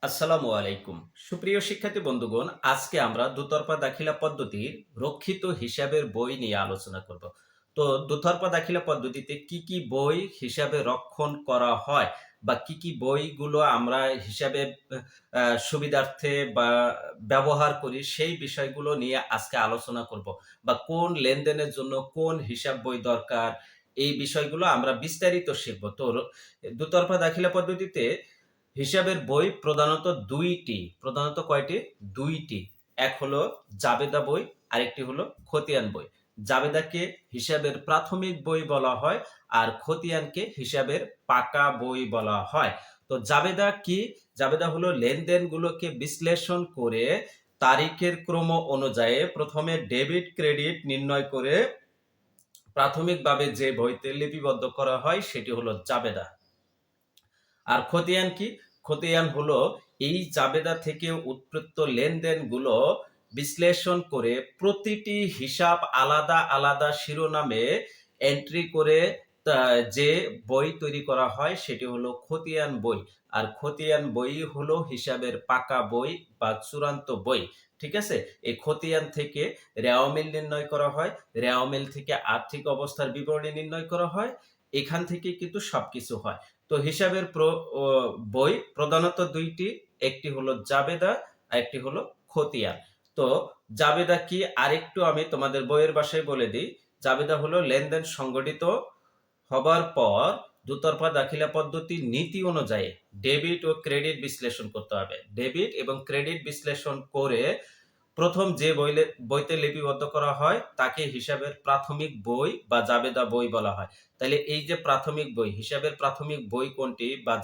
আসসালামু আলাইকুম। সুপ্রিয় শিক্ষার্থী বন্ধুগণ, আজকে আমরা দুতরফা দাখিলা পদ্ধতির রক্ষিত হিসাবের বই নিয়ে আলোচনা করব। তো দুতরফা দাখিলা পদ্ধতিতে কি কি বই হিসাবে রক্ষণ করা হয় বা কি কি বইগুলো আমরা হিসাবে সুবিধার্থে বা ব্যবহার করি সেই বিষয়গুলো নিয়ে আজকে আলোচনা করব। বা কোন লেনদেনের জন্য কোন হিসাব বই দরকার, এই বিষয়গুলো আমরা বিস্তারিত শিখব। তো দুতরফা দাখিলা পদ্ধতিতে হিসাবের বই প্রধানত প্রধানত কয়টি? ২টি। এক হলো জাবেদা বই, আরেকটি হলো খতিয়ান বই। জাবেদাকে হিসাবের প্রাথমিক বই বলা হয়, আর খতিয়ানকে হিসাবের পাকা বই বলা হয়। তো জাবেদা কি? জাবেদা হলো লেনদেনগুলোকে বিশ্লেষণ করে তারিখের ক্রম অনুযায়ী প্রথমে ডেবিট ক্রেডিট নির্ণয় করে প্রাথমিকভাবে যে বইতে লিপিবদ্ধ করা হয় সেটি হলো জাবেদা। আর খতিয়ান কি? খতিয়ান হলো এই জাবেদা থেকে উৎপৃত্ত লেনদেনগুলো বিশ্লেষণ করে প্রতিটি হিসাব আলাদা আলাদা শিরোনামে এন্ট্রি করে যে বই তৈরি করা হয় সেটি হলো খতিয়ান বই। আর খতিয়ান বই হলো হিসাবের পাকা বই বা চূড়ান্ত বই। ঠিক আছে? এই খতিয়ান থেকে রেওয়া মিল নির্ণয় করা হয়, রেওয়া মিল থেকে আর্থিক অবস্থার বিবরণী নির্ণয় করা হয়। এখান থেকে কিন্তু সবকিছু হয়। তো হিসাবের বই প্রধানত ২টি, একটি হলো জাবেদা, আরেকটি হলো খতিয়ান। তো জাবেদা কি আরেকটু আমি তোমাদের বইয়ের ভাষায় বলে দিই। জাবেদা হলো লেনদেন সংগঠিত হবার পর দুতরফা দাখিলা পদ্ধতির নীতি অনুযায়ী ডেবিট ও ক্রেডিট বিশ্লেষণ করতে হবে। ডেবিট এবং ক্রেডিট বিশ্লেষণ করে প্রথম যে বইতে লিপিবদ্ধ করা হয় তাকে হিসাবের প্রাথমিক বই বা জাবেদা বই বলা হয়। তাহলে এই যে প্রাথমিক বই, হিসাবের প্রাথমিক বই কোনটি বা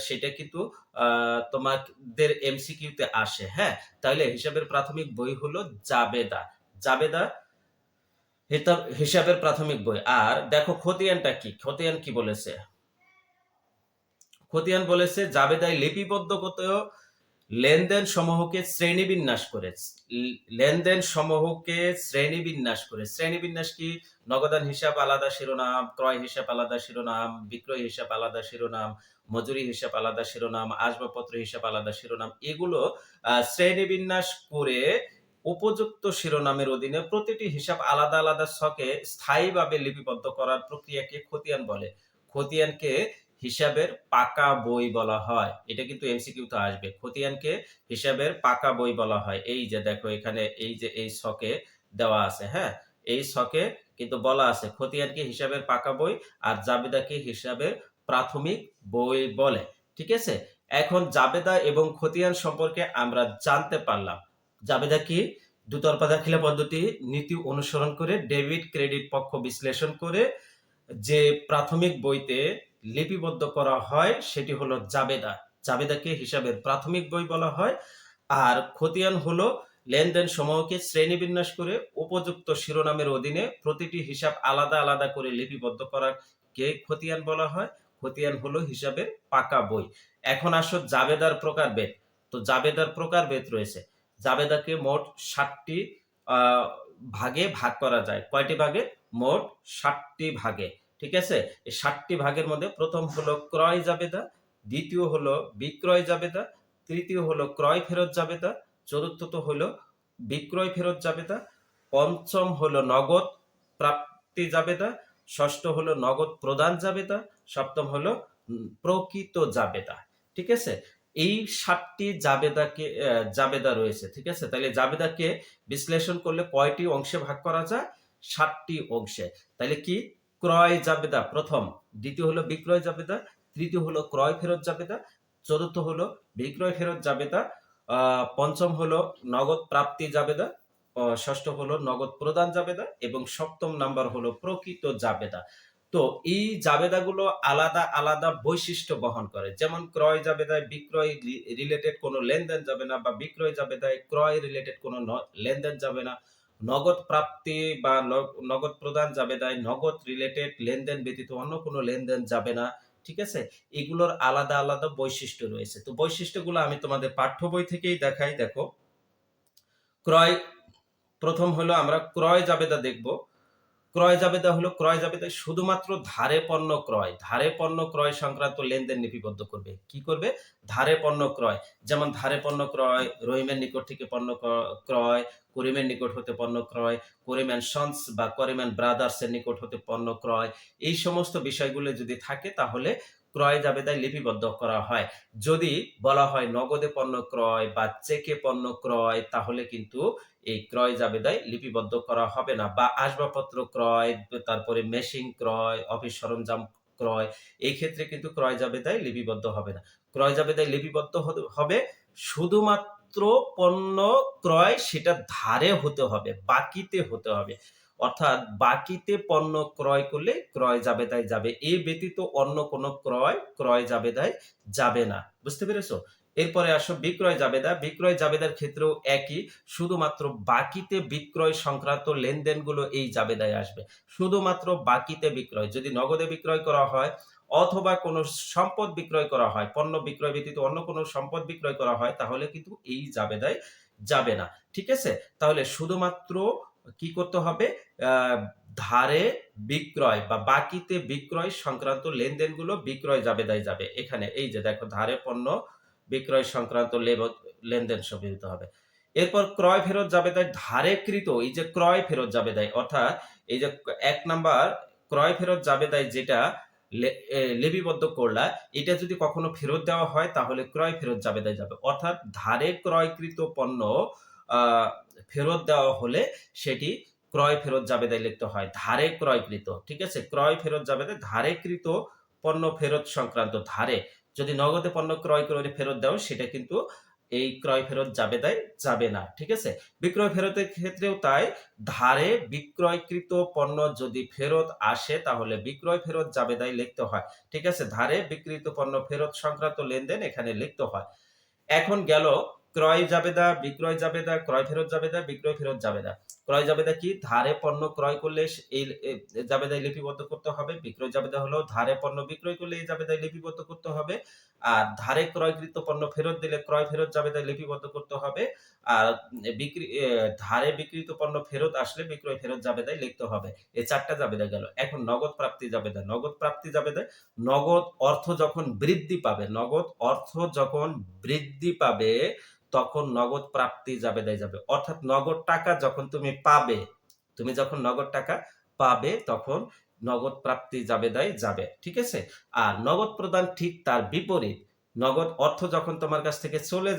সেটা কিন্তু তোমাদের এমসিকিউতে আসে। হ্যাঁ, তাহলে হিসাবের প্রাথমিক বই হলো জাবেদা। জাবেদা হিসাবের প্রাথমিক বই। আর দেখো খতিয়ানটা কি? খতিয়ান কি বলেছে? খতিয়ান বলেছে জাবেদায় লিপিবদ্ধ করতেও লেনদেন সমূহকে শ্রেণীবিন্যাস করে। লেনদেন সমূহকে শ্রেণীবিন্যাস করে। শ্রেণীবিন্যাস কি? নগদান হিসাব আলাদা শিরোনাম, ক্রয় হিসাব আলাদা শিরোনাম, বিক্রয় হিসাব আলাদা শিরোনাম, মজুরি হিসাব আলাদা শিরোনাম, আসবাবপত্র হিসাব আলাদা শিরোনাম, এগুলো শ্রেণীবিন্যাস করে উপযুক্ত শিরোনামের অধীনে প্রতিটি হিসাব আলাদা আলাদা ছকে স্থায়ীভাবে লিপিবদ্ধ করার প্রক্রিয়াকে খতিয়ান বলে। খতিয়ানকে হিসাবের পাকা বই বলা হয়। এটা কিন্তু এমসিকিউতে আসবে। খতিয়ানকে হিসাবের পাকা বই বলা হয়। এই যে দেখো এখানে এই যে এই ছকে দেওয়া আছে, হ্যাঁ? এই ছকে কিন্তু বলা আছে খতিয়ানকে হিসাবের পাকা বই আর জাবেদাকে হিসাবের প্রাথমিক বই বলে। ঠিক আছে? এখন জাবেদা এবং খতিয়ান সম্পর্কে আমরা জানতে পারলাম। জাবেদা কি? দুতরফা দাখিলা পদ্ধতি নীতি অনুসরণ করে ডেবিট ক্রেডিট পক্ষ বিশ্লেষণ করে যে প্রাথমিক বইতে লিপিবদ্ধ করা হয় সেটি হলো জাবেদা। জাবেদাকে হিসাবের প্রাথমিক বই বলা হয়। আর খতিয়ান হলো লেনদেন সমূহকে শ্রেণীবিন্যাস করে উপযুক্ত শিরোনামের অধীনে প্রতিটি হিসাব আলাদা আলাদা করে লিপিবদ্ধ করাকে খতিয়ান বলা হয়। খতিয়ান হলো হিসাবের পাকা বই। এখন আসো জাবেদার প্রকারভেদ। তো জাবেদার প্রকারভেদ রয়েছে। জাবেদাকে মোট ৭টি ভাগে ভাগ করা যায়। কয়টি ভাগে? মোট ৭টি ভাগে। ঠিক আছে? এই ৭টি ভাগের মধ্যে প্রথম হলো ক্রয় জাবেদা, দ্বিতীয় হলো বিক্রয় জাবেদা, তৃতীয় হলো ক্রয় ফেরত জাবেদা, চতুর্থত হলো বিক্রয় ফেরত জাবেদা, পঞ্চম হলো নগদ প্রাপ্তি জাবেদা, ষষ্ঠ হলো নগদ প্রদান জাবেদা, সপ্তম হলো প্রকৃত জাবেদা। ঠিক আছে? এই ৭টি জাবেদা রয়েছে। ঠিক আছে? তাহলে জাবেদাকে বিশ্লেষণ করলে কয়টি অংশে ভাগ করা যায়? ৭টি অংশে। তাহলে কি? ক্রয় জাবেদা প্রথম, দ্বিতীয় হলো বিক্রয় জাবেদা, তৃতীয় হলো ক্রয় ফেরত জাবেদা, চতুর্থ হলো বিক্রয় ফেরত জাবেদা, পঞ্চম হলো নগদ প্রাপ্তি জাবেদা, ষষ্ঠ হলো নগদ প্রদান জাবেদা এবং সপ্তম নাম্বার হলো প্রকৃত জাবেদা। তো এই জাবেদাগুলো আলাদা আলাদা বৈশিষ্ট্য বহন করে। যেমন ক্রয় জাবেদায় বিক্রয় রিলেটেড কোনো লেনদেন যাবে না বা বিক্রয় জাবেদায় ক্রয় রিলেটেড কোনো লেনদেন যাবে না। নগদ প্রাপ্তি বা নগদ প্রদান জাবেদায় নগদ রিলেটেড লেনদেন ব্যতীত অন্য কোনো লেনদেন যাবে না। ঠিক আছে? এগুলোর আলাদা আলাদা বৈশিষ্ট্য রয়েছে। তো বৈশিষ্ট্যগুলো আমি তোমাদের পাঠ্য বই থেকেই দেখাই। দেখো, ক্রয় প্রথম হলো আমরা ক্রয় জাবেদা দেখব। ক্রয় জাবেদা হলো ক্রয় জাবেদায় শুধুমাত্র ধারে পণ্য ক্রয় সংক্রান্ত লেনদেন লিপিবদ্ধ করবে। কি করবে? ধারে পণ্য ক্রয়। যেমন ধারে পণ্য ক্রয়, রহিমের নিকট থেকে পণ্য ক্রয়, করিমের নিকট হতে পণ্য ক্রয়, করিম অ্যান্ড সন্স বা করিম অ্যান্ড ব্রাদার্স এর নিকট হতে পণ্য ক্রয়। এই সমস্ত বিষয়গুলো যদি থাকে তাহলে ক্রয় জাবেদায় লিপিবদ্ধ করা হয়। যদি বলা হয় নগদে পণ্য ক্রয় বা চেকে পণ্য ক্রয় তাহলে কিন্তু এই ক্রয় জাবেদায় লিপিবদ্ধ করা হবে না, বা আসবাবপত্র ক্রয়, তারপরে মেশিন ক্রয়, অফিস সরঞ্জাম ক্রয়, এই ক্ষেত্রে কিন্তু ক্রয় জাবেদায় লিপিবদ্ধ হবে না। ক্রয় জাবেদায় লিপিবদ্ধ হবে শুধুমাত্র পণ্য ক্রয়, সেটা ধারে হতে হবে, বাকিতে হতে হবে। অর্থাৎ বাকিতে পণ্য ক্রয় করলে ক্রয় জাবেদায় যাবে। এ ব্যতীত অন্য কোনো ক্রয় জাবেদায় যাবে না। বুঝতে পেরেছো? এরপরে আসো বিক্রয় জাবেদা। বিক্রয় জাবেদার ক্ষেত্রেও একই, শুধুমাত্র বাকিতে বিক্রয় সংক্রান্ত লেনদেনগুলো এই জাবেদায় আসবে। শুধুমাত্র বাকিতে বিক্রয়। যদি নগদে বিক্রয় করা হয় অথবা কোনো সম্পদ বিক্রয় করা হয়, পণ্য বিক্রয় ব্যতীত অন্য কোনো সম্পদ বিক্রয় করা হয় তাহলে কিন্তু এই জাবেদায় যাবে না। ঠিক আছে? তাহলে শুধুমাত্র কি করতে হবে? আ ধারে বিক্রয় বা বাকিতে বিক্রয় সংক্রান্ত লেনদেনগুলো বিক্রয় জাবেদায় যাবে। এখানে এই যে দেখো ধারে পণ্য বিক্রয় সংক্রান্ত লেনদেন দিতে হবে। এরপর ক্রয় ফেরত জাবেদায় ধারেকৃত, এই যে ক্রয় ফেরত জাবেদায়, অর্থাৎ এই যে ১ নাম্বার ক্রয় ফেরত জাবেদায় যেটা লিপিবদ্ধ করলা, এটা যদি কখনো ফেরত দেওয়া হয় তাহলে ক্রয় ফেরত জাবেদায় যাবে। অর্থাৎ ধারে ক্রয়কৃত পণ্য আ ফেরত দেওয়া হলে সেটি ক্রয় ফেরত জাবেদায় লিখতে হয়। ধারে ক্রয়কৃত। ঠিক আছে? ক্রয় ফেরত জাবেদায় ধারেকৃত পণ্য ফেরত সংক্রান্ত ধারে। যদি নগদে পণ্য ক্রয় করে ফেরত দাও সেটা কিন্তু এই ক্রয় ফেরত জাবেদায় যাবে না। ঠিক আছে? বিক্রয় ফেরতের ক্ষেত্রেও তাই, ধারে বিক্রয়কৃত পণ্য যদি ফেরত আসে তাহলে বিক্রয় ফেরত জাবেদায় লিখতে হয়। ঠিক আছে? ধারে বিক্রিত পণ্য ফেরত সংক্রান্ত লেনদেন এখানে লিখতে হয়। এখন গেল ক্রয় জাবেদা, বিক্রয় জাবেদা, ক্রয় ফেরত জাবেদা, বিক্রয় ফেরত জাবেদা। ক্রয় জাবেদা কি? ধারে পণ্য ক্রয় করলে এই জাবেদায় লিপিবদ্ধ করতে হবে। বিক্রয় জাবেদা হলো ধারে পণ্য বিক্রয় করলে এই জাবেদায় লিপিবদ্ধ করতে হবে। আর ধারে ক্রয়কৃত পণ্য ফেরত দিলে ক্রয় ফেরত জাবেদায় লিপিবদ্ধ করতে হবে। আর ধারে বিক্রিত পণ্য ফেরত আসলে বিক্রয় ফেরত জাবেদায় লিখতে হবে। এই ৪ টা জাবেদা গেল। এখন নগদ প্রাপ্তি জাবেদা। নগদ প্রাপ্তি জাবেদায় নগদ অর্থ যখন বৃদ্ধি পাবে, তখন নগদ প্রাপ্তি জাবেদায় যাবে। অর্থাৎ নগদ টাকা যখন তুমি যখন নগদ টাকা পাবে তখন নগদ প্রাপ্তি জাবেদায় যাবে। ঠিক আছে? আর নগদ প্রদান ঠিক তার বিপরীত। নগদ অর্থ যখন তোমার কাছ থেকে চলে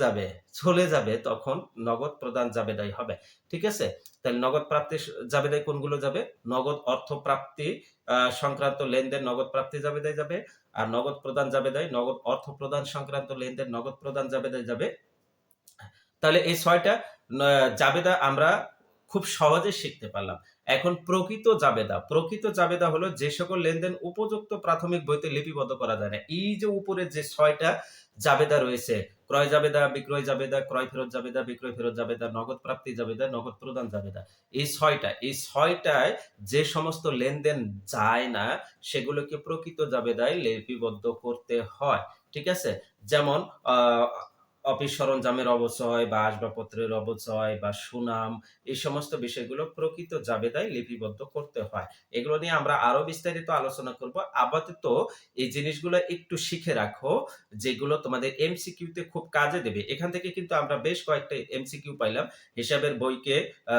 যাবে তখন নগদ প্রদান জাবেদায় হবে। ঠিক আছে? তাহলে নগদ প্রাপ্তি জাবেদায় কোনগুলো যাবে? নগদ অর্থ প্রাপ্তি সংক্রান্ত লেনদেন নগদ প্রাপ্তি জাবেদায় যাবে। আর নগদ প্রদান জাবেদায় নগদ অর্থ প্রদান সংক্রান্ত লেনদেন নগদ প্রদান জাবেদায় যাবে। তাহলে এই ৬ টা জাবেদা আমরা খুব সহজে শিখতে পারলাম। এখন প্রকৃত জাবেদা। প্রকৃত জাবেদা হলো যে সকল লেনদেন উপযুক্ত প্রাথমিক বইতে লিপিবদ্ধ করা যায় না। এই যে উপরে যে ৬ টা জাবেদা রয়েছে, ক্রয় জাবেদা, বিক্রয় জাবেদা, ক্রয় ফেরত জাবেদা, বিক্রয় ফেরত জাবেদা, নগদ প্রাপ্তি জাবেদা, নগদ প্রদান জাবেদা। এই ৬ টায় যে সমস্ত লেনদেন যায় না সেগুলোকে প্রকৃত জাবেদায় লিপিবদ্ধ করতে হয়। ঠিক আছে? যেমন আ অফিস সরঞ্জামের অবচয় বা আসবাবপত্রের অবচয় বা সুনাম, এই সমস্ত বিষয়গুলো প্রকৃত জাবেদায় লিপিবদ্ধ করতে হয়। এগুলো নিয়ে আমরা আরো বিস্তারিত আলোচনা করব। আপাতত এই জিনিসগুলো একটু শিখে রাখো, যেগুলো তোমাদের এমসিকিউতে খুব কাজে দেবে। এখান থেকে কিন্তু আমরা বেশ কয়েকটা এমসিকিউ পাইলাম। হিসাবের বইকে আ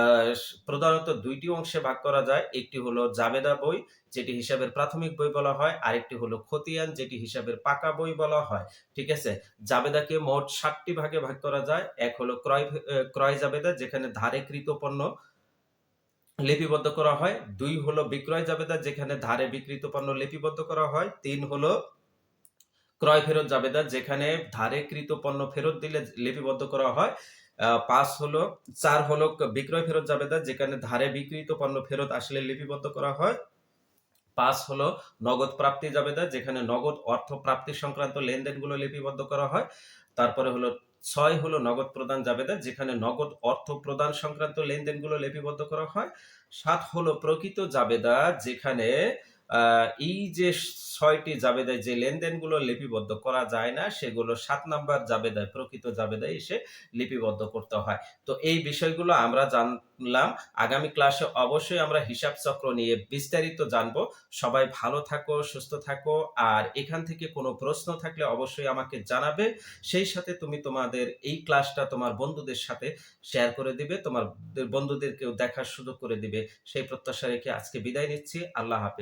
প্রধানত ২ টি অংশে ভাগ করা যায়। একটি হলো জাবেদা বই, যেটি হিসাবের প্রাথমিক বই বলা হয়। আরেকটি হলো খতিয়ান, যেটি হিসাবের পাকা বই বলা হয়। ঠিক আছে? জাবেদাকে মোট ৭ টি ভাগে ভাগ করা যায়। এক হলো ক্রয় জাবেদা, যেখানে ধারেকৃত পণ্য লিপিবদ্ধ করা হয়। ২ হলো বিক্রয় জাবেদা, যেখানে ধারে বিক্রিত পণ্য লিপিবদ্ধ করা হয়। ৩ হলো ক্রয় ফেরত জাবেদা, যেখানে ধারেকৃত পণ্য ফেরত দিলে লিপিবদ্ধ করা হয়। ৫ হলো ৪ হলো বিক্রয় ফেরত জাবেদা, যেখানে ধারে বিক্রিত পণ্য ফেরত আসলে লিপিবদ্ধ করা হয়। ৫ হলো নগদ প্রাপ্তি জাবেদা, যেখানে নগদ অর্থ প্রাপ্তি সংক্রান্ত লেনদেনগুলো লিপিবদ্ধ করা হয়। তারপরে হলো ৬ হলো নগদ প্রদান জাবেদা, যেখানে নগদ অর্থ প্রদান সংক্রান্ত লেনদেনগুলো লিপিবদ্ধ করা হয়। ৭ হলো প্রকৃত জাবেদা, যেখানে এই যে ৬ টি জাবেদায় যে লেনদেনগুলো লিপিবদ্ধ করা যায় না, সেগুলো ৭ নাম্বার জাবেদায়, প্রকৃত জাবেদায় এসে লিপিবদ্ধ করতে হয়। তো এই বিষয়গুলো আমরা জানলাম। আগামী ক্লাসে অবশ্যই আমরা হিসাব চক্র নিয়ে বিস্তারিত জানবো। সবাই ভালো থাকো, সুস্থ থাকো। আর এখান থেকে কোনো প্রশ্ন থাকলে অবশ্যই আমাকে জানাবে। সেই সাথে তুমি তোমাদের এই ক্লাসটা তোমার বন্ধুদের সাথে শেয়ার করে দিবে। তোমার বন্ধুদেরকেও দেখার সুযোগ করে দিবে। সেই প্রত্যাশা রেখে আজকে বিদায় নিচ্ছি। আল্লাহ হাফেজ।